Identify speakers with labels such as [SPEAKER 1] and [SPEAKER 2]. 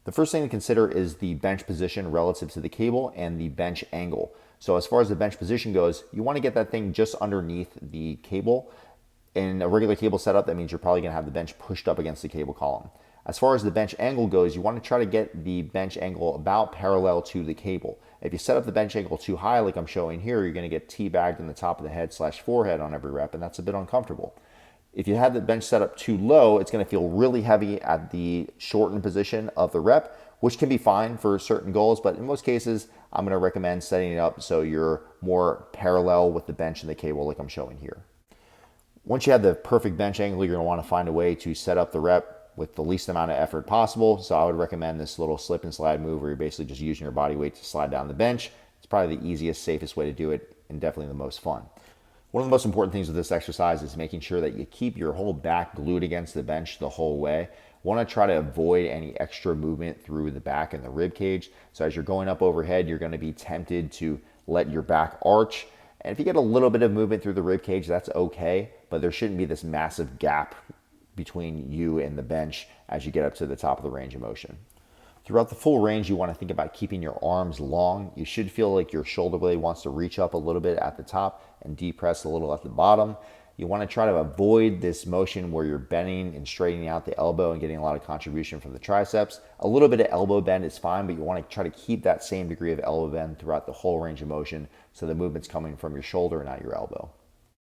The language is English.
[SPEAKER 1] The first thing to consider is the bench position relative to the cable and the bench angle. So as far as the bench position goes, you want to get that thing just underneath the cable. In a regular cable setup, that means you're probably going to have the bench pushed up against the cable column. As far as the bench angle goes, you want to try to get the bench angle about parallel to the cable. If you set up the bench angle too high, like I'm showing here, you're going to get teabagged in the top of the head / forehead on every rep, and that's a bit uncomfortable. If you have the bench set up too low, it's going to feel really heavy at the shortened position of the rep, which can be fine for certain goals, but in most cases, I'm going to recommend setting it up so you're more parallel with the bench and the cable like I'm showing here. Once you have the perfect bench angle, you're going to want to find a way to set up the rep with the least amount of effort possible. So I would recommend this little slip and slide move where you're basically just using your body weight to slide down the bench. It's probably the easiest, safest way to do it, and definitely the most fun. One of the most important things with this exercise is making sure that you keep your whole back glued against the bench the whole way. Want to try to avoid any extra movement through the back and the rib cage. So as you're going up overhead, you're going to be tempted to let your back arch. And if you get a little bit of movement through the rib cage, that's okay, but there shouldn't be this massive gap between you and the bench as you get up to the top of the range of motion. Throughout the full range, you want to think about keeping your arms long. You should feel like your shoulder blade wants to reach up a little bit at the top and depress a little at the bottom. You want to try to avoid this motion where you're bending and straightening out the elbow and getting a lot of contribution from the triceps. A little bit of elbow bend is fine, but you want to try to keep that same degree of elbow bend throughout the whole range of motion so the movement's coming from your shoulder and not your elbow.